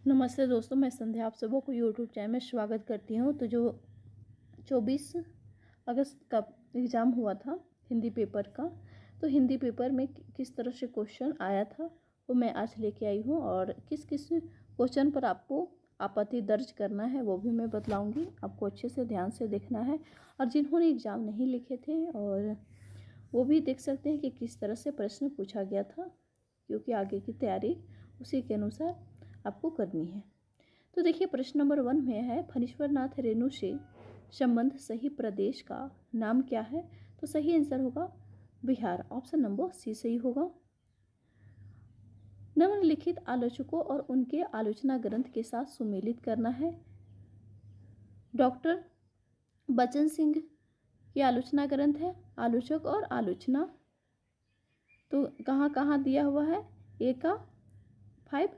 नमस्ते दोस्तों, मैं संध्या आप सबों को यूट्यूब चैनल में स्वागत करती हूँ। तो जो 24 अगस्त का एग्ज़ाम हुआ था हिंदी पेपर का, तो हिंदी पेपर में किस तरह से क्वेश्चन आया था वो मैं आज लेके आई हूँ, और किस किस क्वेश्चन पर आपको आपत्ति दर्ज करना है वो भी मैं बतलाऊँगी। आपको अच्छे से ध्यान से देखना है, और जिन्होंने एग्ज़ाम नहीं लिखे थे और वो भी देख सकते हैं कि किस तरह से प्रश्न पूछा गया था, क्योंकि आगे की तैयारी उसी के अनुसार आपको करनी है। तो देखिए, प्रश्न नंबर 1 में है, फणीश्वरनाथ रेणु से संबंध सही प्रदेश का नाम क्या है? तो सही आंसर होगा बिहार। ऑप्शन नंबर सी सही होगा। निम्नलिखित आलोचकों और उनके आलोचना ग्रंथ के साथ सुमेलित करना है। डॉक्टर बचन सिंह की आलोचना ग्रंथ है आलोचक और आलोचना। तो कहाँ कहाँ दिया हुआ है? ए का 5,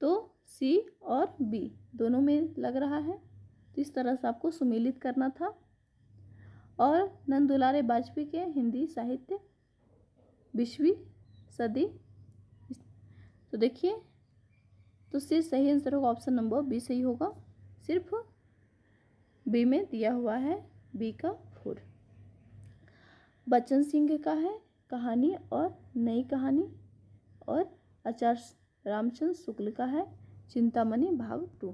तो सी और बी दोनों में लग रहा है। तो इस तरह से आपको सुमेलित करना था। और नंद दुलारे वाजपेयी के हिंदी साहित्य 20वीं सदी। तो देखिए, तो सिर्फ सही आंसर होगा ऑप्शन नंबर बी सही होगा। सिर्फ बी में दिया हुआ है बी का 4। बच्चन सिंह का है कहानी और नई कहानी, और आचार्य रामचंद्र शुक्ल का है चिंतामणि भाग 2।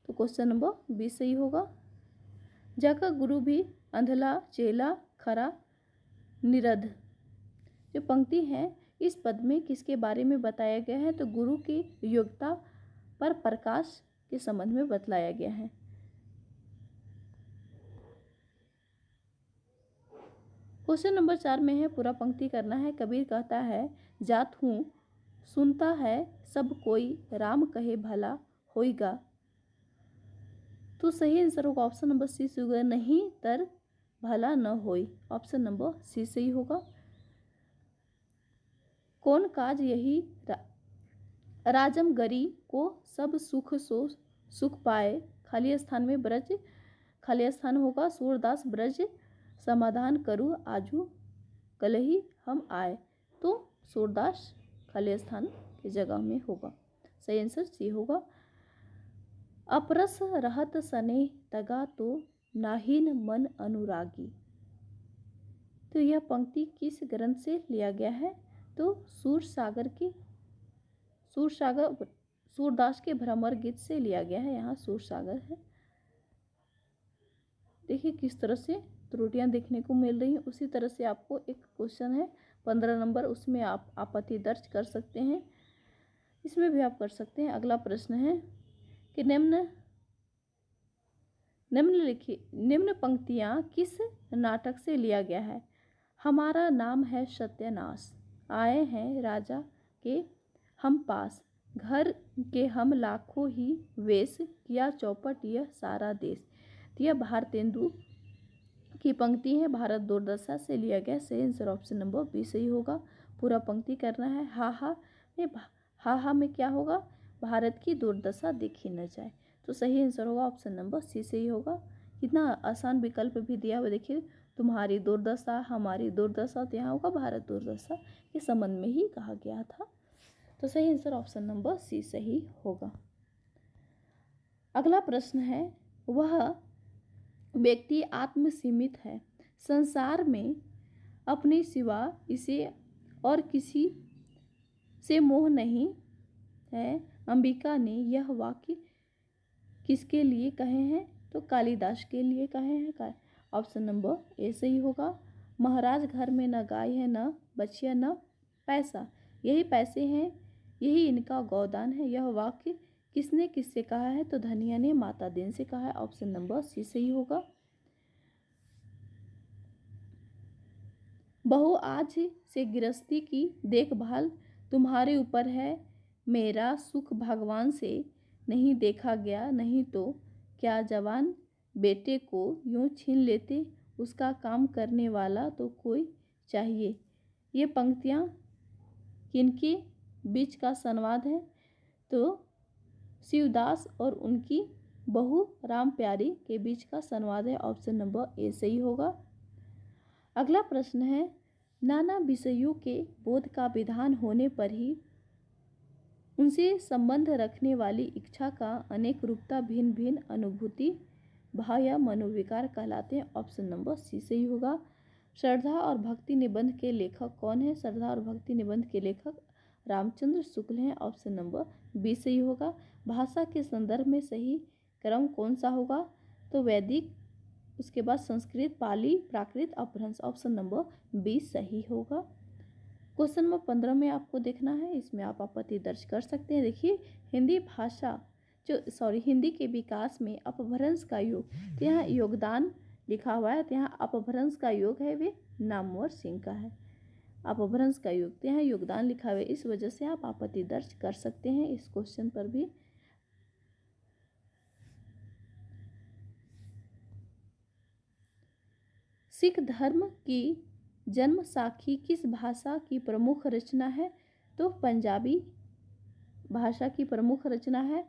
तो क्वेश्चन नंबर बी सही होगा। जाका गुरु भी अंधला चेला खरा निरध, जो पंक्ति है इस पद में किसके बारे में बताया गया है? तो गुरु की योग्यता पर प्रकाश के संबंध में बतलाया गया है। क्वेश्चन नंबर 4 में है, पूरा पंक्ति करना है। कबीर कहता है, जात हूँ सुनता है सब कोई, राम कहे भला होइगा। तो सही आंसर होगा ऑप्शन नंबर सी से होगा, नहीं तर भला न होई। ऑप्शन नंबर सी सही होगा। कौन काज यही राजमगरी को सब सुख सो सुख पाए। खाली स्थान में ब्रज, खाली स्थान होगा सूरदास ब्रज समाधान करूँ आजू कलही हम आए। तो सूरदास खाली स्थान की जगह में होगा। सही आंसर सी होगा। अपरस रहत सने तगा तो नाहीन मन अनुरागी। तो यह पंक्ति किस ग्रंथ से लिया गया है? तो सूरदास के भ्रमर गीत से लिया गया है। यहाँ सूरसागर है। देखिए किस तरह से त्रुटियां देखने को मिल रही हैं। उसी तरह से आपको एक क्वेश्चन है 15 नंबर, उसमें आप आपत्ति दर्ज कर सकते हैं। इसमें भी आप कर सकते हैं। अगला प्रश्न है कि निम्न पंक्तियां किस नाटक से लिया गया है? हमारा नाम है सत्यानाश, आए हैं राजा के हम पास, घर के हम लाखों ही वेश, किया चौपट यह सारा देश। तो यह भारतेंदु की पंक्ति है, भारत दुर्दशा से लिया गया। सही आंसर ऑप्शन नंबर बी सही होगा। पूरा पंक्ति करना है। हा हा में क्या होगा? भारत की दुर्दशा देखी न जाए। तो सही आंसर होगा ऑप्शन नंबर सी सही होगा। कितना आसान विकल्प भी दिया हुआ, देखिए, तुम्हारी दुर्दशा हमारी दुर्दशा, तो यहाँ होगा भारत दुर्दशा के संबंध में ही कहा गया था। तो सही आंसर ऑप्शन नंबर सी सही होगा। अगला प्रश्न है, वह व्यक्ति आत्मसीमित है, संसार में अपने सिवा इसे और किसी से मोह नहीं है। अंबिका ने यह वाक्य किसके लिए कहे हैं? तो कालिदास के लिए कहे हैं। ऑप्शन नंबर ए सही होगा। महाराज घर में न गाय है न बछिया न पैसा, यही पैसे हैं यही इनका गोदान है। यह वाक्य किसने किससे कहा है? तो धनिया ने माता दिन से कहा है। ऑप्शन नंबर सी सही होगा। बहू आज से गृहस्थी की देखभाल तुम्हारे ऊपर है, मेरा सुख भगवान से नहीं देखा गया, नहीं तो क्या जवान बेटे को यूं छीन लेते, उसका काम करने वाला तो कोई चाहिए। ये पंक्तियाँ किनके बीच का संवाद है? तो शिवदास और उनकी बहू राम प्यारी के बीच का संवाद है। ऑप्शन नंबर ए सही होगा। अगला प्रश्न है, नाना विषयों के बोध का विधान होने पर ही उनसे संबंध रखने वाली इच्छा का अनेक रूपता भिन्न भिन्न अनुभूति भाव या मनोविकार कहलाते हैं। ऑप्शन नंबर सी सही होगा। श्रद्धा और भक्ति निबंध के लेखक कौन है? श्रद्धा और भक्ति निबंध के लेखक रामचंद्र शुक्ल हैं। ऑप्शन नंबर बी सही होगा। भाषा के संदर्भ में सही क्रम कौन सा होगा? तो वैदिक, उसके बाद संस्कृत, पाली, प्राकृत, अपभ्रंश। ऑप्शन नंबर बी सही होगा। क्वेश्चन नंबर 15 में आपको देखना है, इसमें आप आपत्ति दर्ज कर सकते हैं। देखिए, हिंदी के विकास में अपभ्रंश का योग, तो यहाँ योगदान लिखा हुआ है, तो यहाँ अपभ्रंश का योग है वे नामवर सिंह का है। अपभ्रंश का योग, तो यहाँ योगदान लिखा हुआ है, इस वजह से आप आपत्ति दर्ज कर सकते हैं इस क्वेश्चन पर भी। सिख धर्म की जन्म साखी किस भाषा की प्रमुख रचना है? तो पंजाबी भाषा की प्रमुख रचना है।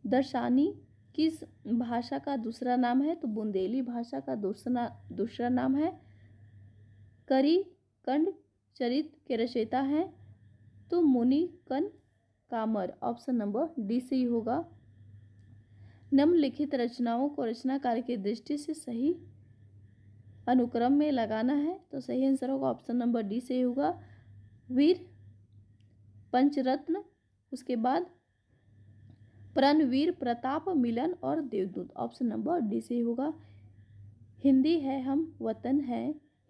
दर्शानी किस भाषा का दूसरा नाम है? तो बुंदेली भाषा का दूसरा नाम है। करी कंड चरित के रचयिता हैं तो मुनिकन कामर। ऑप्शन नंबर डी सही होगा। निम्नलिखित रचनाओं को रचनाकार की दृष्टि से सही अनुक्रम में लगाना है, तो सही आंसर होगा ऑप्शन नंबर डी सही होगा। वीर पंचरत्न, उसके बाद प्रणवीर, प्रताप, मिलन और देवदूत। ऑप्शन नंबर डी सही होगा। हिंदी है हम वतन है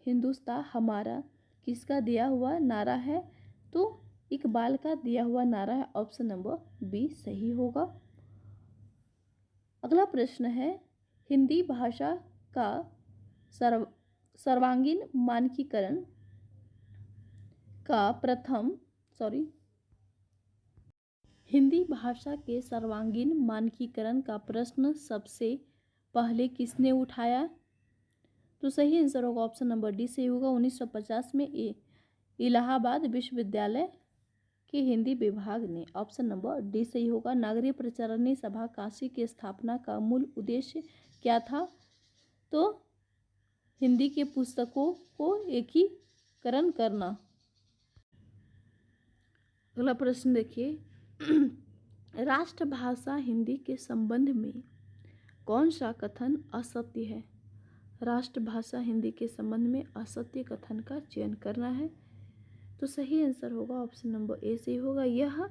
हिंदुस्तान हमारा किसका दिया हुआ नारा है? तो इकबाल का दिया हुआ नारा है। ऑप्शन नंबर बी सही होगा। अगला प्रश्न है, हिंदी भाषा का सर्वांगीण मानकीकरण का हिंदी भाषा के सर्वांगीण मानकीकरण का प्रश्न सबसे पहले किसने उठाया? तो सही आंसर होगा ऑप्शन नंबर डी सही होगा। 1950 में इलाहाबाद विश्वविद्यालय के हिंदी विभाग ने। ऑप्शन नंबर डी सही होगा। नागरीय प्रचारणी सभा काशी की स्थापना का मूल उद्देश्य क्या था? तो हिंदी के पुस्तकों को एकीकरण करना। अगला प्रश्न देखिए, राष्ट्रभाषा हिंदी के संबंध में कौन सा कथन असत्य है? राष्ट्रभाषा हिंदी के संबंध में असत्य कथन का चयन करना है, तो सही आंसर होगा ऑप्शन नंबर ए सही होगा। यह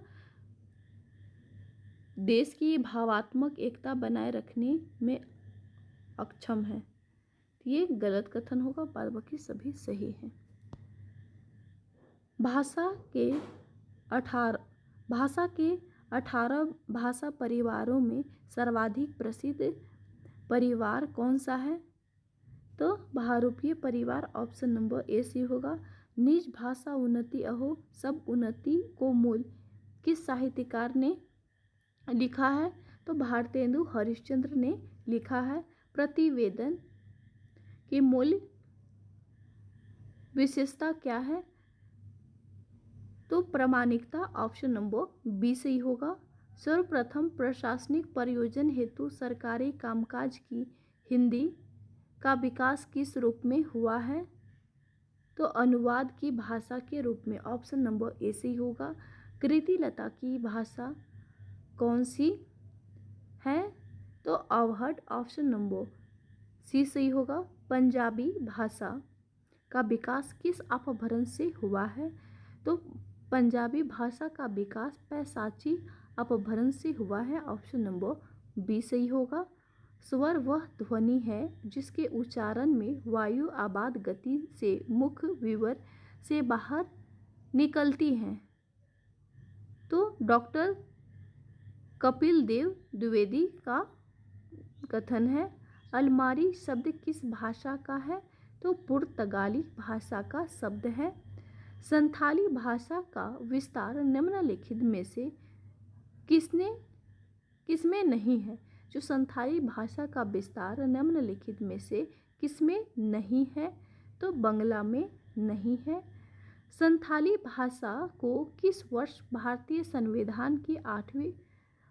देश की भावात्मक एकता बनाए रखने में अक्षम है, ये गलत कथन होगा, बाद बाकी सभी सही हैं। भाषा के 18 भाषा परिवारों में सर्वाधिक प्रसिद्ध परिवार कौन सा है? तो बहुरूपीय परिवार। ऑप्शन नंबर ए सी होगा। निज भाषा उन्नति अहो सब उन्नति को मूल किस साहित्यकार ने लिखा है? तो भारतेंदु हरिश्चंद्र ने लिखा है। प्रतिवेदन की मूल विशेषता क्या है? तो प्रामाणिकता। ऑप्शन नंबर बी सही होगा। सर्वप्रथम प्रशासनिक प्रयोजन हेतु सरकारी कामकाज की हिंदी का विकास किस रूप में हुआ है? तो अनुवाद की भाषा के रूप में। ऑप्शन नंबर ए सही होगा। कृतिलता की भाषा कौन सी है? तो अवहट। ऑप्शन नंबर सी सही होगा। पंजाबी भाषा का विकास किस अपभ्रंश से हुआ है? तो पंजाबी भाषा का विकास पैशाची अपभ्रंश से हुआ है। ऑप्शन नंबर बी सही होगा। स्वर वह ध्वनि है जिसके उच्चारण में वायु आबाद गति से मुख विवर से बाहर निकलती हैं। तो डॉक्टर कपिल देव द्विवेदी का कथन है। अलमारी शब्द किस भाषा का है? तो पुर्तगाली भाषा का शब्द है। संथाली भाषा का विस्तार निम्नलिखित में से किसमें नहीं है? जो संथाली भाषा का विस्तार निम्नलिखित में से किसमें नहीं है? तो बंगला में नहीं है। संथाली भाषा को किस वर्ष भारतीय संविधान की 8वीं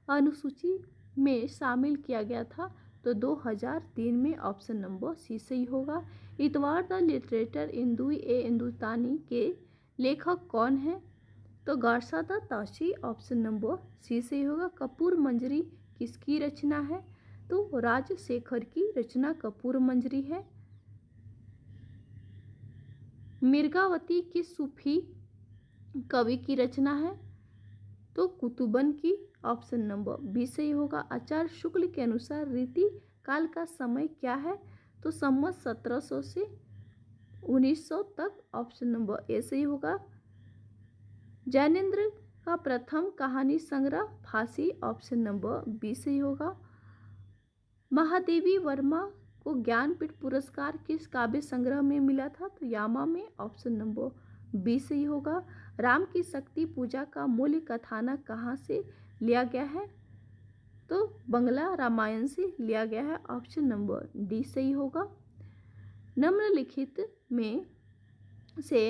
अनुसूची में शामिल किया गया था? तो 2003 में। ऑप्शन नंबर सी सही होगा। इतवार द लिटरेचर इन दुई ए हिंदुस्तानी के लेखक कौन है? तो गार्सादा ताशी ऑप्शन नंबर सी सही होगा। कपूर मंजरी किसकी रचना है? तो राजशेखर की रचना कपूर मंजरी है। मिर्गावती किस सूफी कवि की रचना है? तो कुतुबन की ऑप्शन नंबर बी सही होगा। आचार्य शुक्ल के अनुसार रीति काल का समय क्या है? तो संवत 1700 से 1900 तक, ऑप्शन नंबर ए सही होगा। जैनेन्द्र का प्रथम कहानी संग्रह फांसी, ऑप्शन नंबर बी सही होगा। महादेवी वर्मा को ज्ञानपीठ पुरस्कार किस काव्य संग्रह में मिला था? तो यामा में, ऑप्शन नंबर बी सही होगा। राम की शक्ति पूजा का मूल कथानक कहाँ से लिया गया है? तो बंगला रामायण से लिया गया है, ऑप्शन नंबर डी सही होगा। निम्नलिखित में से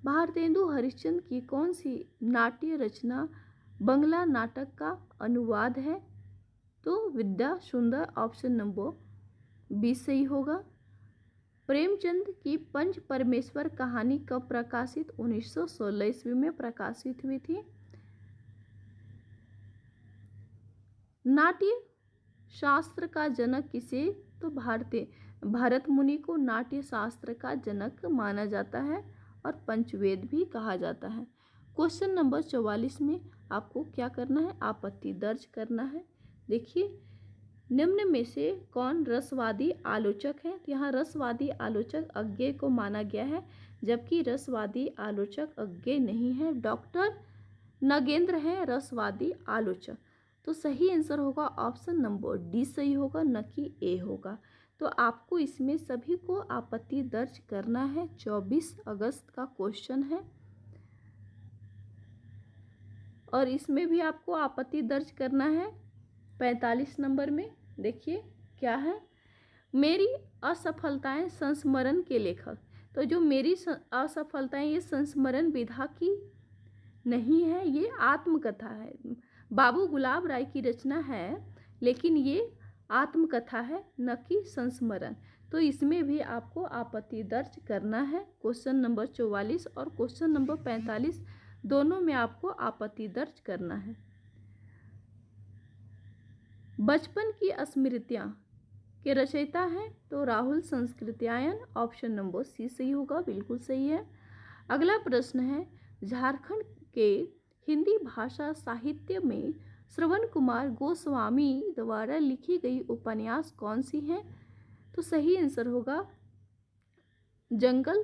भारतेंदु हरिश्चंद्र की कौन सी नाट्य रचना बंगला नाटक का अनुवाद है? तो विद्या सुंदर, ऑप्शन नंबर बी सही होगा। प्रेमचंद की पंच परमेश्वर कहानी कब प्रकाशित? 1916 ईस्वी में प्रकाशित हुई थी। नाट्य शास्त्र का जनक किसे? तो भरत मुनि को नाट्य शास्त्र का जनक माना जाता है और पंचवेद भी कहा जाता है। क्वेश्चन नंबर 44 में आपको क्या करना है? आपत्ति दर्ज करना है। देखिए, निम्न में से कौन रसवादी आलोचक है? तो यहाँ रसवादी आलोचक अज्ञेय को माना गया है, जबकि रसवादी आलोचक अज्ञेय नहीं है। डॉक्टर नगेंद्र है रसवादी आलोचक। तो सही आंसर होगा ऑप्शन नंबर डी सही होगा, न कि ए होगा। तो आपको इसमें सभी को आपत्ति दर्ज करना है। 24 अगस्त का क्वेश्चन है और इसमें भी आपको आपत्ति दर्ज करना है 45 नंबर में। देखिए क्या है, मेरी असफलताएं संस्मरण के लेखक। तो जो मेरी असफलताएं, ये संस्मरण विधा की नहीं है, ये आत्मकथा है। बाबू गुलाब राय की रचना है, लेकिन ये आत्मकथा है, न कि संस्मरण। तो इसमें भी आपको आपत्ति दर्ज करना है। क्वेश्चन नंबर 44 और क्वेश्चन नंबर 45 दोनों में आपको आपत्ति दर्ज करना है। बचपन की स्मृतियाँ के रचयिता हैं? तो राहुल संस्कृत्यायन, ऑप्शन नंबर सी सही होगा, बिल्कुल सही है। अगला प्रश्न है, झारखंड के हिंदी भाषा साहित्य में श्रवण कुमार गोस्वामी द्वारा लिखी गई उपन्यास कौन सी है? तो सही आंसर होगा जंगल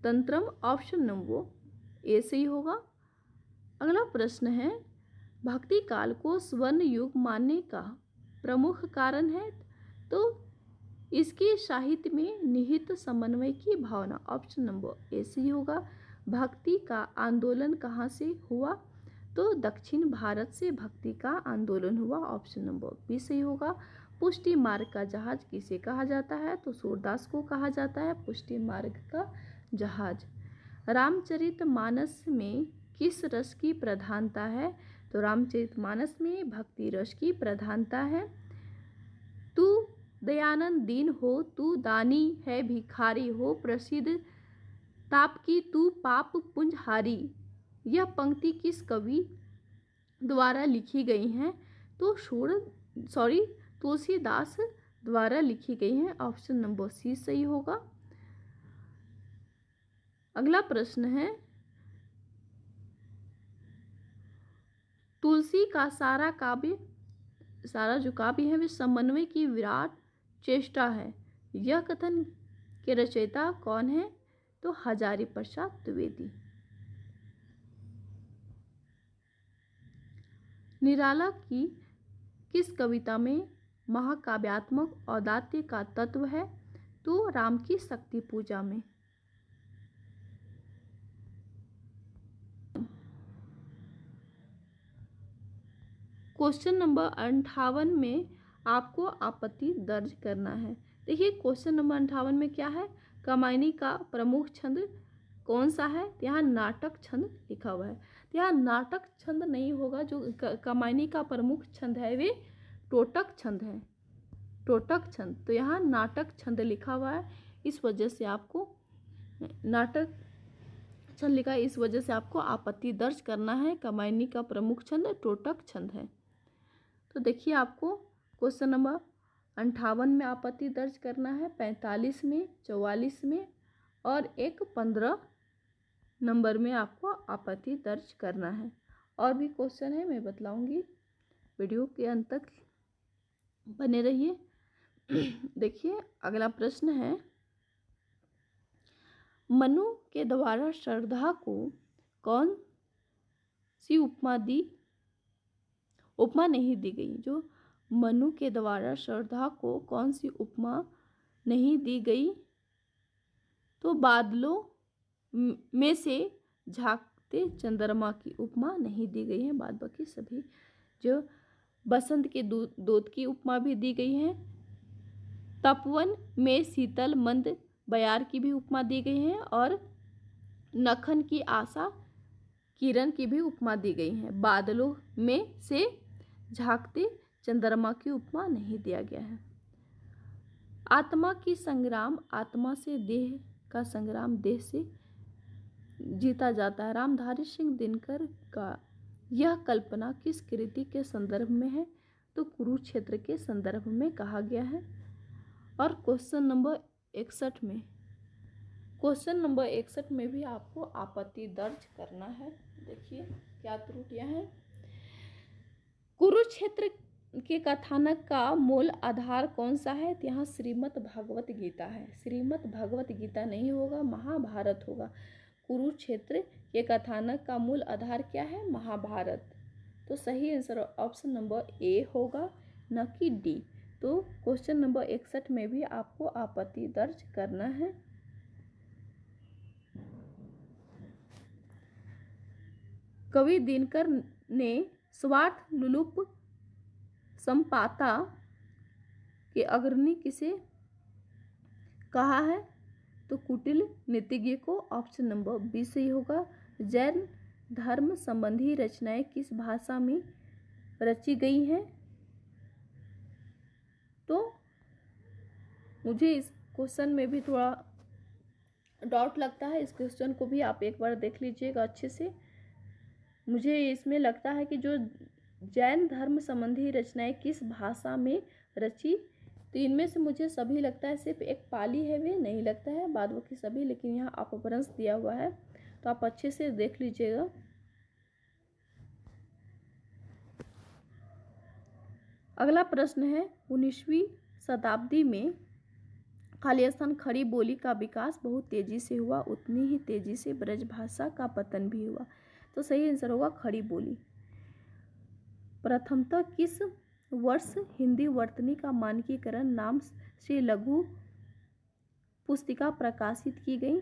तंत्रम, ऑप्शन नंबर ए सही होगा। अगला प्रश्न है, भक्ति काल को स्वर्ण युग मानने का प्रमुख कारण है? तो इसके साहित्य में निहित समन्वय की भावना, ऑप्शन नंबर ए सही होगा। भक्ति का आंदोलन कहाँ से हुआ? तो दक्षिण भारत से भक्ति का आंदोलन हुआ, ऑप्शन नंबर बी सही होगा। पुष्टि मार्ग का जहाज किसे कहा जाता है? तो सूरदास को कहा जाता है पुष्टि मार्ग का जहाज। रामचरितमानस में किस रस की प्रधानता है? तो रामचरितमानस में भक्ति रस की प्रधानता है। तू दयानंद दीन हो, तू दानी है भिखारी हो, प्रसिद्ध ताप की तू पाप पुंजहारी। यह पंक्ति किस कवि द्वारा लिखी गई हैं? तो तुलसीदास द्वारा लिखी गई हैं, ऑप्शन नंबर सी सही होगा। अगला प्रश्न है, तुलसी का सारा जो काव्य है वे समन्वय की विराट चेष्टा है। यह कथन के रचयिता कौन है? तो हजारी प्रसाद द्विवेदी। निराला की किस कविता में महाकाव्यात्मक औदात्य का तत्व है? तो राम की शक्ति पूजा में। क्वेश्चन नंबर 58 में आपको आपत्ति दर्ज करना है। देखिए क्वेश्चन नंबर 58 में क्या है, कामायनी का प्रमुख छंद कौन सा है? यहाँ नाटक छंद लिखा हुआ है। तो यहाँ नाटक छंद नहीं होगा, जो कामायनी का प्रमुख छंद है वे टोटक छंद है, टोटक छंद। तो यहाँ नाटक छंद लिखा हुआ है, इस वजह से आपको नाटक छंद लिखा है, इस वजह से आपको आपत्ति दर्ज करना है। कमायनी का प्रमुख छंद टोटक छंद है। तो देखिए आपको क्वेश्चन नंबर 58 में आपत्ति दर्ज करना है, 45 में, 44 में और एक 15 नंबर में आपको आपत्ति दर्ज करना है। और भी क्वेश्चन है, मैं बतलाऊंगी, वीडियो के अंत तक बने रहिए। देखिए अगला प्रश्न है, मनु के द्वारा श्रद्धा को कौन सी उपमा नहीं दी गई। जो मनु के द्वारा श्रद्धा को कौन सी उपमा नहीं दी गई, तो बादलों में से झांकते चंद्रमा की उपमा नहीं दी गई है। बाद बाकी सभी, जो बसंत के दूध की उपमा भी दी गई है। तपवन में शीतल मंद बयार की भी उपमा दी गई है और नखन की आशा किरण की भी उपमा दी गई है। बादलों में से झांकते चंद्रमा की उपमा नहीं दिया गया है। आत्मा की संग्राम, आत्मा से देह का संग्राम देह से जीता जाता है। रामधारी सिंह दिनकर का यह कल्पना किस कृति के संदर्भ में है, तो कुरुक्षेत्र के संदर्भ में कहा गया है। और क्वेश्चन नंबर 61 में भी आपको आपत्ति दर्ज करना है। देखिए क्या त्रुटियां हैं। कुरुक्षेत्र के कथानक का मूल आधार कौन सा है, तो यहाँ श्रीमद् भगवत गीता है। श्रीमद् भगवत गीता नहीं होगा, महाभारत होगा। कुरुक्षेत्र के कथानक का मूल आधार क्या है, महाभारत। तो सही आंसर ऑप्शन नंबर ए होगा, न कि डी। तो क्वेश्चन नंबर 61 में भी आपको आपत्ति दर्ज करना है। कवि दिनकर ने स्वार्थ लुलुप संपाता के अग्रणी किसे कहा है, तो कुटिल नीतिज्ञ को। ऑप्शन नंबर बी सही होगा। जैन धर्म संबंधी रचनाएं किस भाषा में रची गई हैं, तो मुझे इस क्वेश्चन में भी थोड़ा डाउट लगता है। इस क्वेश्चन को भी आप एक बार देख लीजिएगा अच्छे से। मुझे इसमें लगता है कि जो जैन धर्म संबंधी रचनाएं किस भाषा में रची, तो इनमें से मुझे सभी लगता है, सिर्फ एक पाली है वे नहीं लगता है, बाद बाकी सभी। लेकिन यहाँ अपभ्रंश दिया हुआ है तो आप अच्छे से देख लीजिएगा। अगला प्रश्न है, 19वीं शताब्दी में खाली स्थान खड़ी बोली का विकास बहुत तेजी से हुआ, उतनी ही तेजी से ब्रजभाषा का पतन भी हुआ। तो सही आंसर होगा खड़ी बोली। प्रथमतः किस वर्ष हिंदी वर्तनी का मानकीकरण नाम से लघु पुस्तिका प्रकाशित की गई,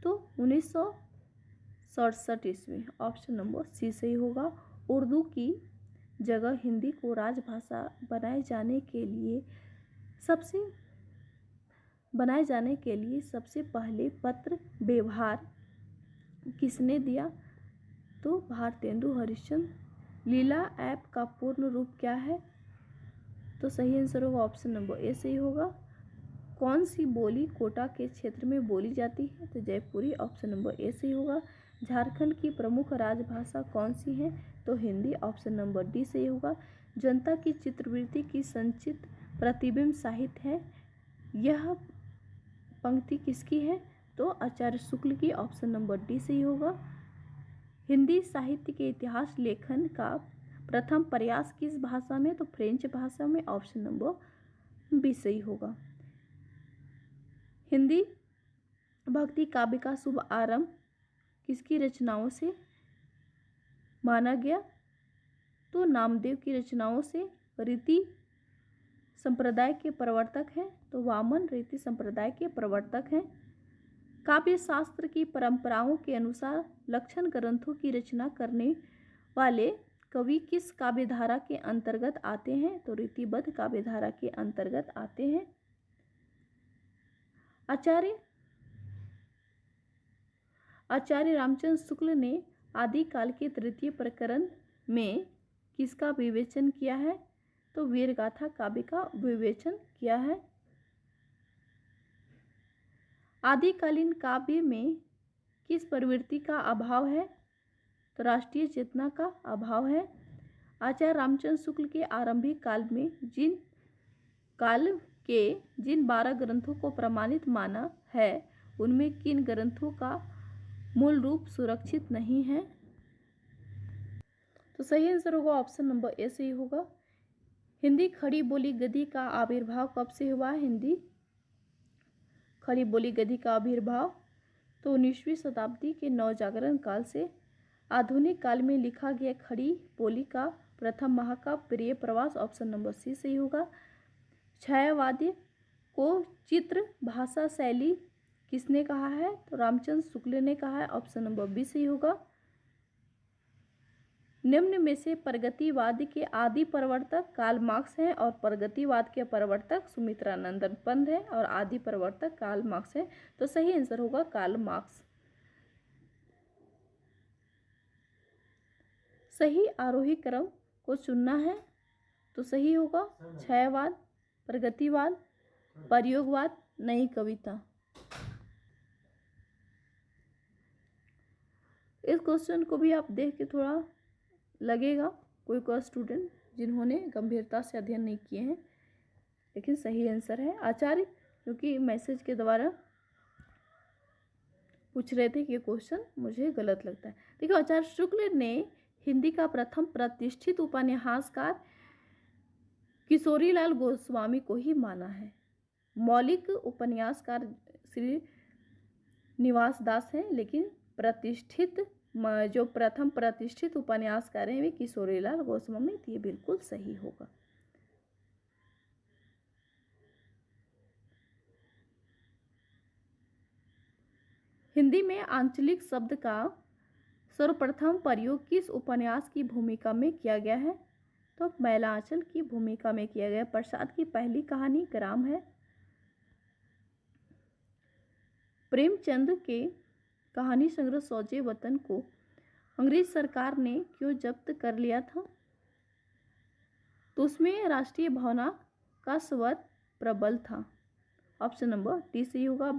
तो 1967 ईस्वी। ऑप्शन नंबर सी सही होगा। उर्दू की जगह हिंदी को राजभाषा बनाए जाने के लिए सबसे पहले पत्र व्यवहार किसने दिया, तो भारतेंदु हरिश्चंद्र। लीला ऐप का पूर्ण रूप क्या है, तो सही आंसर होगा ऑप्शन नंबर ए सही होगा। कौन सी बोली कोटा के क्षेत्र में बोली जाती है, तो जयपुरी। ऑप्शन नंबर ए सही होगा। झारखंड की प्रमुख राजभाषा कौन सी है, तो हिंदी। ऑप्शन नंबर डी सही होगा। जनता की चित्रवृत्ति की संचित प्रतिबिंब साहित्य है, यह पंक्ति किसकी है, तो आचार्य शुक्ल की। ऑप्शन नंबर डी सही होगा। हिंदी साहित्य के इतिहास लेखन का प्रथम प्रयास किस भाषा में, तो फ्रेंच भाषा में। ऑप्शन नंबर बी सही होगा। हिंदी भक्ति काव्य का शुभ आरंभ किसकी रचनाओं से माना गया, तो नामदेव की रचनाओं से। रीति संप्रदाय के प्रवर्तक हैं, तो वामन रीति संप्रदाय के प्रवर्तक हैं। काव्य शास्त्र की परंपराओं के अनुसार लक्षण ग्रंथों की रचना करने वाले कवि किस काव्यधारा के अंतर्गत आते हैं, तो रीतिबद्ध काव्यधारा के अंतर्गत आते हैं। आचार्य रामचंद्र शुक्ल ने आदिकाल के तृतीय प्रकरण में किसका विवेचन किया है, तो वीरगाथा काव्य का विवेचन किया है। आदिकालीन काव्य में किस प्रवृत्ति का अभाव है? तो राष्ट्रीय चेतना का अभाव है। आचार्य रामचंद्र शुक्ल के आरंभिक काल में जिन 12 ग्रंथों को प्रमाणित माना है उनमें किन ग्रंथों का मूल रूप सुरक्षित नहीं है? तो सही आंसर होगा ऑप्शन नंबर ए सही होगा। हिंदी खड़ी बोली गद्य का आविर्भाव कब से हुआ? हिंदी खड़ी बोली गद्य का आविर्भाव तो 19वीं शताब्दी के नवजागरण काल से। आधुनिक काल में लिखा गया खड़ी बोली का प्रथम महाकाव्य प्रिय प्रवास, ऑप्शन नंबर सी सही होगा। छायावाद को चित्र भाषा शैली किसने कहा है? तो रामचंद्र शुक्ल ने कहा है, ऑप्शन नंबर बी सही होगा। निम्न में से प्रगतिवाद के आदि प्रवर्तक कार्ल मार्क्स हैं और प्रगतिवाद के प्रवर्तक सुमित्रानंदन पंत हैं और आदि प्रवर्तक कार्ल मार्क्स हैं। तो सही आंसर होगा कार्ल मार्क्स। सही आरोही क्रम को चुनना है तो सही होगा छायावाद, प्रगतिवाद, प्रयोगवाद, नई कविता। इस क्वेश्चन को भी आप देख के थोड़ा लगेगा कोई स्टूडेंट जिन्होंने गंभीरता से अध्ययन नहीं किए हैं, लेकिन सही आंसर है आचार्य, क्योंकि मैसेज के द्वारा पूछ रहे थे कि ये क्वेश्चन मुझे गलत लगता है। देखो, आचार्य शुक्ल ने हिंदी का प्रथम प्रतिष्ठित उपन्यासकार किशोरीलाल गोस्वामी को ही माना है। मौलिक उपन्यासकार श्री निवास दास हैं, लेकिन जो प्रथम प्रतिष्ठित उपन्यासकार हैं वे किशोरीलाल गोस्वामी। ये बिल्कुल सही होगा। हिंदी में आंचलिक शब्द का सर्वप्रथम प्रयोग किस उपन्यास की भूमिका में किया गया है? तो मैलांचल की भूमिका में किया गया। प्रसाद की पहली कहानी ग्राम है। प्रेमचंद के कहानी संग्रह सौजे वतन को अंग्रेज सरकार ने क्यों जब्त कर लिया था? तो उसमें राष्ट्रीय भावना का स्वर प्रबल था, ऑप्शन नंबर डी सही होगा।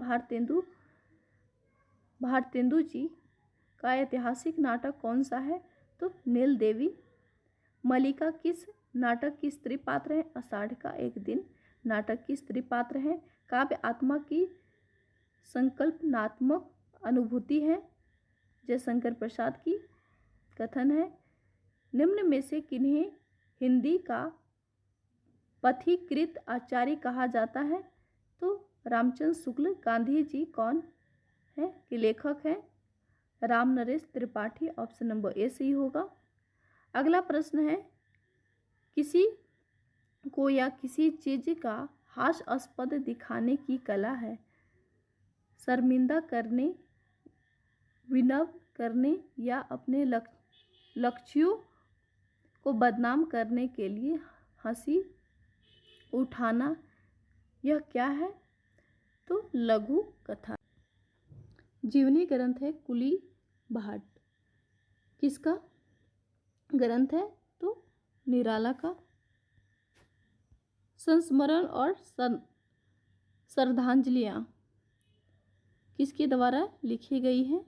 भारतेंदु जी का ऐतिहासिक नाटक कौन सा है? तो नील देवी। मल्लिका किस नाटक की स्त्री पात्र है? आषाढ़ का एक दिन नाटक की स्त्री पात्र है। काव्य आत्मा की संकल्पनात्मक अनुभूति है, जयशंकर प्रसाद की कथन है। निम्न में से किन्हें हिंदी का पथिकृत आचार्य कहा जाता है? तो रामचंद्र शुक्ल। गांधी जी कौन है कि लेखक हैं? Ram Naresh Tripathi, option number A सही होगा। अगला प्रश्न है, किसी को या किसी चीज का हास्यास्पद दिखाने की कला है। शर्मिंदा करने, विनम्र करने या अपने लक्ष्यों को बदनाम करने के लिए हंसी उठाना, यह क्या है? तो लघु कथा। जीवनी ग्रंथ है कुली भाट। किसका ग्रंथ है? तो निराला का। संस्मरण और श्रद्धांजलियाँ किसके द्वारा लिखी गई हैं?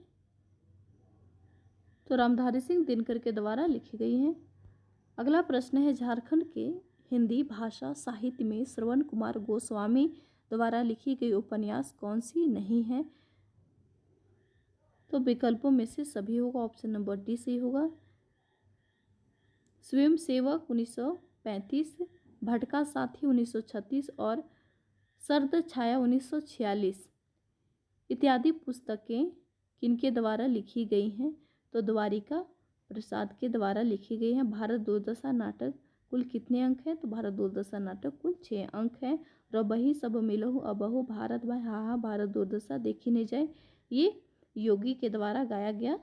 तो रामधारी सिंह दिनकर के द्वारा लिखी गई हैं। अगला प्रश्न है, झारखंड के हिंदी भाषा साहित्य में श्रवण कुमार गोस्वामी द्वारा लिखी गई उपन्यास कौन सी नहीं है? तो विकल्पों में से सभी होगा, ऑप्शन नंबर डी सही होगा। स्वयं सेवक 1935, भटका साथी 1936 और सर्द छाया 1946 इत्यादि पुस्तकें किनके द्वारा लिखी गई हैं? तो द्वारिका प्रसाद के द्वारा लिखी गई हैं। भारत दुर्दशा नाटक कुल कितने अंक हैं? तो भारत दुर्दशा नाटक कुल 6 अंक हैं। रबही सब मिलहु अबहु, भारत भाई हा, भारत दुर्दशा देखी नहीं जाए, ये योगी के द्वारा गाया गया।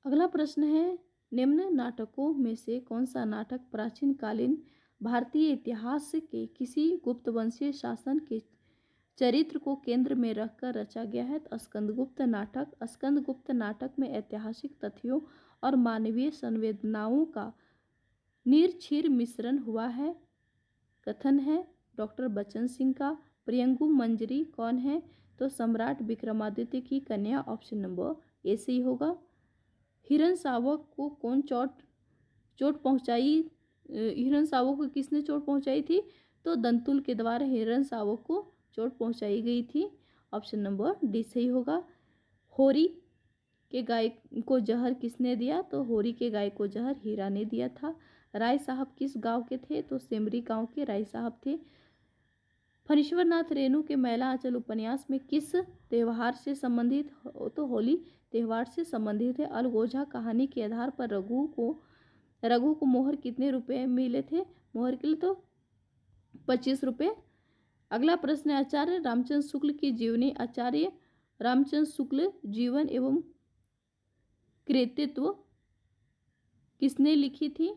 अगला प्रश्न है, निम्न नाटकों में से कौन सा नाटक प्राचीन कालीन भारतीय इतिहास के किसी गुप्त वंशीय शासन के चरित्र को केंद्र में रखकर रचा गया है? तो स्कंदगुप्त नाटक। स्कंदगुप्त नाटक में ऐतिहासिक तथ्यों और मानवीय संवेदनाओं का निर्छीर मिश्रण हुआ है। कथन है डॉक्टर बच्चन सिंह का। प्रियंगु मंजरी कौन है? तो सम्राट विक्रमादित्य की कन्या, ऑप्शन नंबर ए सही होगा। हिरण शावक को कौन चोट पहुंचाई? हिरण शावक को किसने चोट पहुंचाई थी? तो दंतुल के द्वारा हिरण शावक को चोट पहुंचाई गई थी, ऑप्शन नंबर डी सही होगा। होरी के गाय को जहर किसने दिया? तो होरी के गाय को जहर हीरा ने दिया था। राय साहब किस गांव के थे? तो सेमरी गांव के राय साहब थे। फणीश्वर नाथ रेणु के मैला आंचल उपन्यास में किस त्यौहार से संबंधित? तो होली त्यौहार से संबंधित है। अलगोजा कहानी के आधार पर रघु को मोहर कितने रुपए मिले थे? मोहर के लिए तो 25 रुपये। अगला प्रश्न है, आचार्य रामचंद्र शुक्ल की जीवनी। आचार्य रामचंद्र शुक्ल जीवन एवं कृतित्व किसने लिखी थी?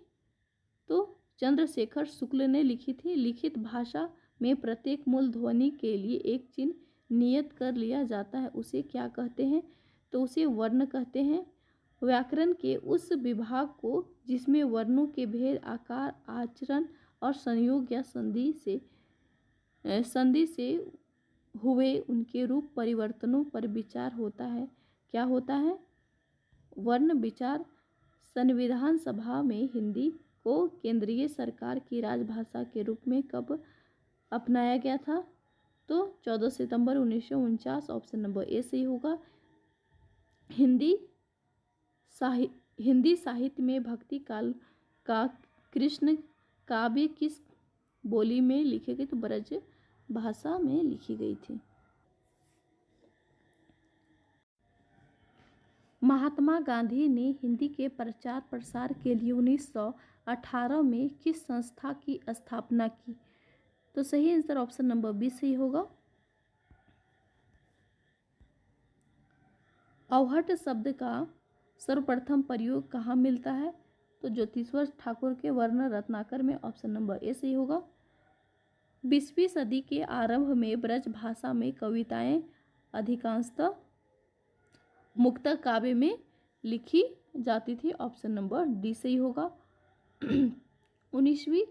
तो चंद्रशेखर शुक्ल ने लिखी थी। लिखित भाषा में प्रत्येक मूल ध्वनि के लिए एक चिन्ह नियत कर लिया जाता है, उसे क्या कहते हैं? तो उसे वर्ण कहते हैं। व्याकरण के उस विभाग को जिसमें वर्णों के भेद, आकार, आचरण और संयोग या संधि से हुए उनके रूप परिवर्तनों पर विचार होता है, क्या होता है? वर्ण विचार। संविधान सभा में हिंदी को केंद्रीय सरकार की राजभाषा के रूप में कब अपनाया गया था? तो 14 सितंबर 1949, ऑप्शन नंबर ए सही होगा। हिंदी साहित्य में भक्ति काल का कृष्ण काव्य किस बोली में लिखी गई? तो ब्रज भाषा में लिखी गई थी। महात्मा गांधी ने हिंदी के प्रचार प्रसार के लिए 1918 में किस संस्था की स्थापना की? तो सही आंसर ऑप्शन नंबर बी सही होगा। अवहट शब्द का सर्वप्रथम प्रयोग कहाँ मिलता है? तो ज्योतिश्वर ठाकुर के वर्ण रत्नाकर में, ऑप्शन नंबर ए सही होगा। 20वीं सदी के आरंभ में ब्रज भाषा में कविताएं अधिकांशतः मुक्तक काव्य में लिखी जाती थी, ऑप्शन नंबर डी सही होगा। 19वीं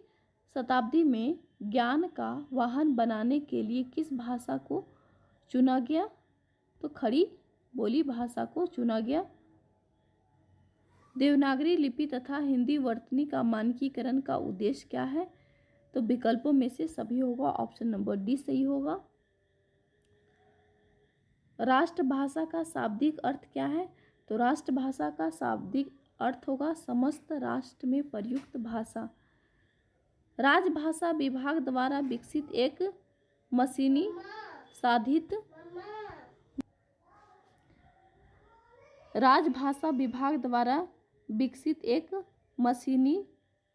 शताब्दी में ज्ञान का वाहन बनाने के लिए किस भाषा को चुना गया? तो खड़ी बोली भाषा को चुना गया। देवनागरी लिपि तथा हिंदी वर्तनी का मानकीकरण का उद्देश्य क्या है? तो विकल्पों में से सभी होगा, ऑप्शन नंबर डी सही होगा। राष्ट्रभाषा का शाब्दिक अर्थ क्या है? तो राष्ट्रभाषा का शाब्दिक अर्थ होगा समस्त राष्ट्र में प्रयुक्त भाषा। राजभाषा विभाग द्वारा विकसित एक मशीनी साधित राजभाषा विभाग द्वारा विकसित एक मशीनी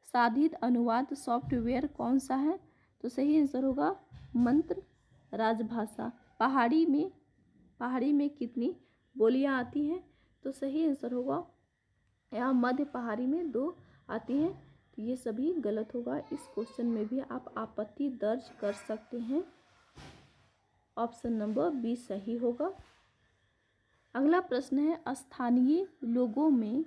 साधित अनुवाद सॉफ्टवेयर कौन सा है? तो सही आंसर होगा मंत्र राजभाषा। पहाड़ी में कितनी बोलियां आती हैं? तो सही आंसर होगा यहाँ मध्य पहाड़ी में 2 आती हैं। तो ये सभी गलत होगा। इस क्वेश्चन में भी आप आपत्ति दर्ज कर सकते हैं, ऑप्शन नंबर बी सही होगा। अगला प्रश्न है, स्थानीय लोगों में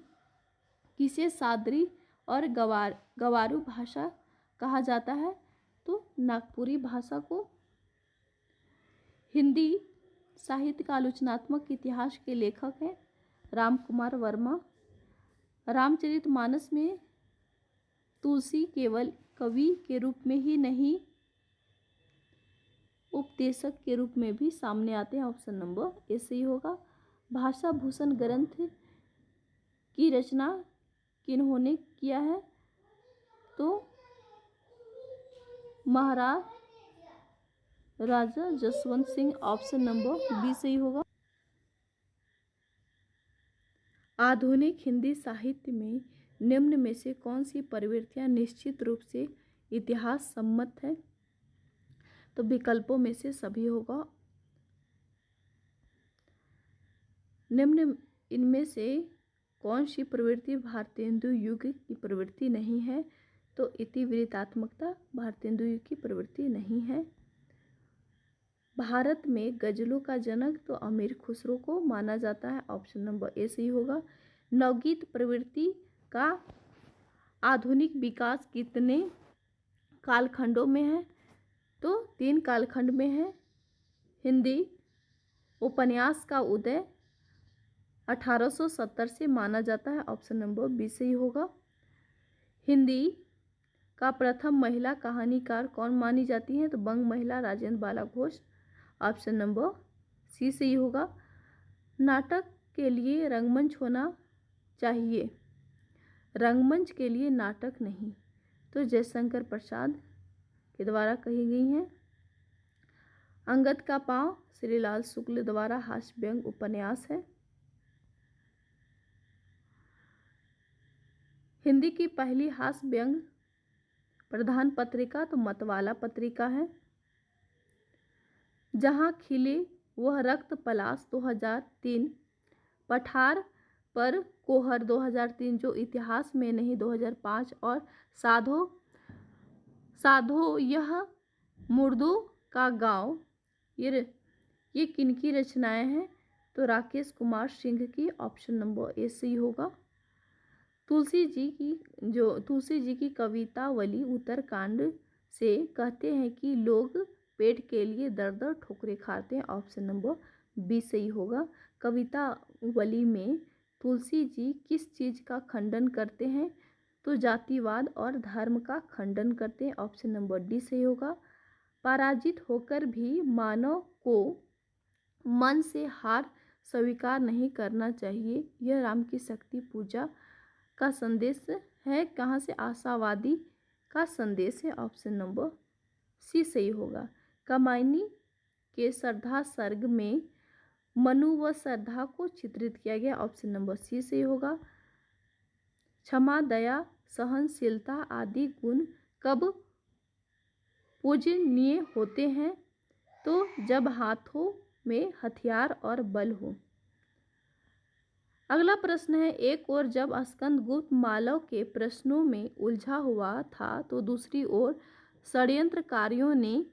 किसे सादरी और गवारू भाषा कहा जाता है? तो नागपुरी भाषा को। हिंदी साहित्य का आलोचनात्मक इतिहास के लेखक हैं राम कुमार वर्मा। रामचरितमानस में तुलसी केवल कवि के रूप में ही नहीं, उपदेशक के रूप में भी सामने आते हैं, ऑप्शन नंबर ए सही होगा। भाषा भूषण ग्रंथ की रचना किन्होंने किया है? तो राजा Jaswant Singh, option number B सही होगा। आधुनिक हिंदी साहित्य में निम्न में से कौन सी प्रवृत्तियां निश्चित रूप से इतिहास सम्मत है? तो विकल्पों में से सभी होगा। निम्न इनमें से कौन सी प्रवृत्ति भारतेंदु युग की प्रवृत्ति नहीं है? तो इतिवृत्तात्मकता भारतेंदु युग की प्रवृत्ति नहीं है। भारत में गजलों का जनक तो अमीर खुसरो को माना जाता है, ऑप्शन नंबर ए सही होगा। नवगीत प्रवृत्ति का आधुनिक विकास कितने कालखंडों में है? तो 3 कालखंड में है। हिंदी उपन्यास का उदय 1870 से माना जाता है। ऑप्शन नंबर बी सही होगा। हिंदी का प्रथम महिला कहानीकार कौन मानी जाती है? तो बंग महिला राजेंद्र बाला घोष। ऑप्शन नंबर सी सही होगा। नाटक के लिए रंगमंच होना चाहिए, रंगमंच के लिए नाटक नहीं, तो जयशंकर प्रसाद के द्वारा कही गई हैं। अंगद का पांव श्रीलाल शुक्ल द्वारा हास्य व्यंग उपन्यास है। हिंदी की पहली हास्य व्यंग प्रधान पत्रिका तो मतवाला पत्रिका है। जहां खिले वह रक्त पलाश 2003, पठार पर कोहर 2003 जो इतिहास में नहीं 2005, और साधो साधो यह मुर्दों का गांव, ये किनकी रचनाएं हैं? तो राकेश कुमार सिंह की। ऑप्शन नंबर ए सही होगा। तुलसी जी की कवितावली उत्तरकांड से कहते हैं कि लोग पेट के लिए दर दर ठोकरें खाते हैं। ऑप्शन नंबर बी सही होगा। कवितावली में तुलसी जी किस चीज़ का खंडन करते हैं? तो जातिवाद और धर्म का खंडन करते हैं। ऑप्शन नंबर डी सही होगा। पराजित होकर भी मानव को मन से हार स्वीकार नहीं करना चाहिए, यह राम की शक्ति पूजा का संदेश है। कहाँ से? आशावादी का संदेश है। ऑप्शन नंबर सी सही होगा। कामायनी के श्रद्धा सर्ग में मनु व श्रद्धा को चित्रित किया गया। ऑप्शन नंबर सी सही होगा। क्षमा, दया, सहनशीलता आदि गुण कब पूजनीय होते हैं? तो जब हाथों में हथियार और बल हो। अगला प्रश्न है, एक ओर जब स्कंदगुप्त मालव के प्रश्नों में उलझा हुआ था तो दूसरी ओर षड्यंत्रकारियों ने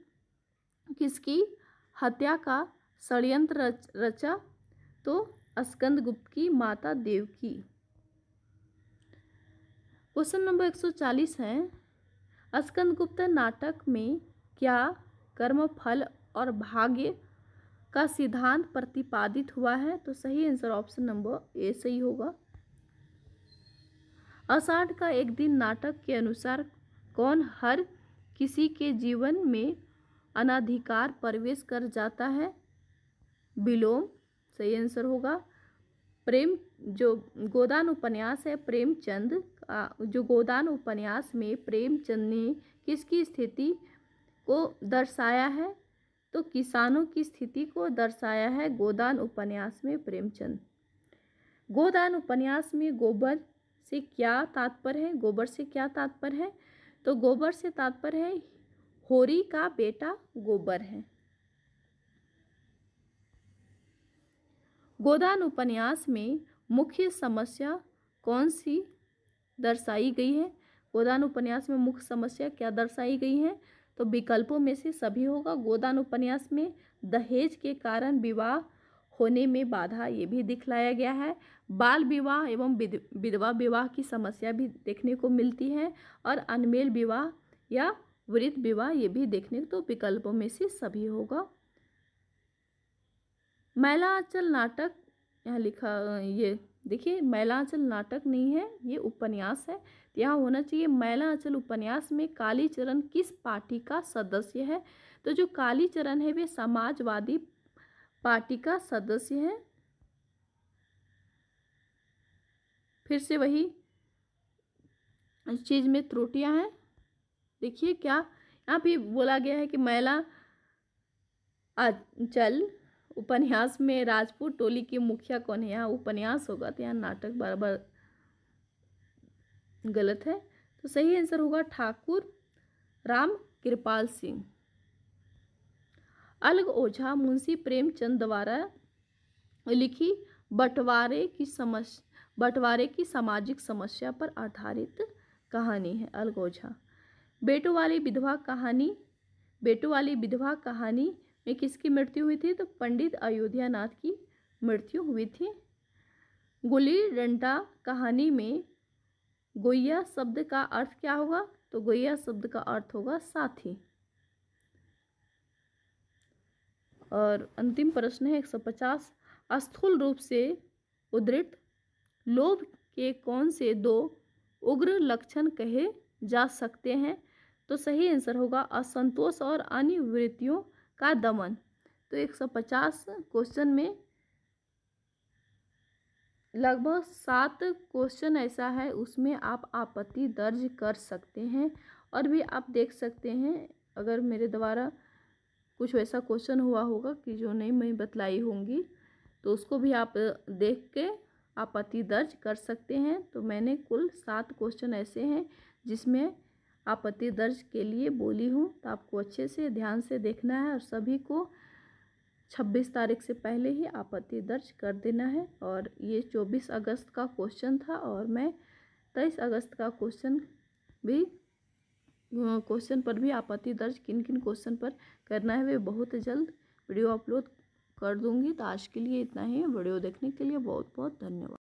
किसकी हत्या का षड्यंत्र रचा? तो स्कंदगुप्त की माता देवकी। क्वेश्चन नंबर 140 है, स्कंदगुप्त नाटक में क्या कर्मफल और भाग्य का सिद्धांत प्रतिपादित हुआ है? तो सही आंसर ऑप्शन नंबर ए सही होगा। आषाढ़ का एक दिन नाटक के अनुसार कौन हर किसी के जीवन में अनाधिकार प्रवेश कर जाता है? विलोम सही आंसर होगा। प्रेम जो गोदान उपन्यास है प्रेमचंद जो गोदान उपन्यास में प्रेमचंद ने किसकी स्थिति को दर्शाया है? तो किसानों की स्थिति को दर्शाया है गोदान उपन्यास में प्रेमचंद। गोदान उपन्यास में गोबर से क्या तात्पर्य है? गोबर से क्या तात्पर्य है? तो गोबर से तात्पर्य है होरी का बेटा गोबर है। गोदान उपन्यास में मुख्य समस्या कौन सी दर्शाई गई है? गोदान उपन्यास में मुख्य समस्या क्या दर्शाई गई है? तो विकल्पों में से सभी होगा। गोदान उपन्यास में दहेज के कारण विवाह होने में बाधा ये भी दिखलाया गया है। बाल विवाह एवं विधवा विवाह की समस्या भी देखने को मिलती है, और अनमेल विवाह या वृद्ध विवाह ये भी देखने को, तो विकल्पों में से सभी होगा। मैला आंचल नाटक यहाँ लिखा, ये देखिए मैला आंचल नाटक नहीं है, ये उपन्यास है। तो यहाँ होना चाहिए मैला आंचल उपन्यास में कालीचरण किस पार्टी का सदस्य है? तो जो कालीचरण है वे समाजवादी पार्टी का सदस्य है। फिर से वही चीज में त्रुटियां हैं। देखिए क्या यहाँ पे बोला गया है कि मैला आंचल उपन्यास में राजपूत टोली के मुखिया कौन है? यहाँ उपन्यास होगा तो यहाँ नाटक बराबर गलत है। तो सही आंसर होगा ठाकुर राम कृपाल सिंह। अलग ओझा मुंशी प्रेमचंद द्वारा लिखी बंटवारे की सामाजिक समस्या पर आधारित कहानी है अलग ओझा। बेटों वाली विधवा कहानी में किसकी मृत्यु हुई थी? तो पंडित अयोध्यानाथ की मृत्यु हुई थी। गुल्ली डंडा कहानी में गोइया शब्द का अर्थ क्या होगा? तो गोइया शब्द का अर्थ होगा साथी। और अंतिम प्रश्न है 150। स्थूल रूप से उद्धृत लोभ के कौन से 2 उग्र लक्षण कहे जा सकते हैं? तो सही आंसर होगा असंतोष और अन्य वृत्तियों का दमन। तो 150 क्वेश्चन में लगभग 7 क्वेश्चन ऐसा है उसमें आप आपत्ति दर्ज कर सकते हैं। और भी आप देख सकते हैं, अगर मेरे द्वारा कुछ वैसा क्वेश्चन हुआ होगा कि जो नहीं मैं बतलाई होंगी तो उसको भी आप देख के आपत्ति दर्ज कर सकते हैं। तो मैंने कुल 7 क्वेश्चन ऐसे हैं जिसमें आपत्ति दर्ज के लिए बोली हूँ, तो आपको अच्छे से ध्यान से देखना है और सभी को 26 तारीख से पहले ही आपत्ति दर्ज कर देना है। और ये 24 अगस्त का क्वेश्चन था और मैं 23 अगस्त का क्वेश्चन पर भी आपत्ति दर्ज किन किन क्वेश्चन पर करना है वे बहुत जल्द वीडियो अपलोड कर दूंगी। तो आज के लिए इतना ही। वीडियो देखने के लिए बहुत बहुत धन्यवाद।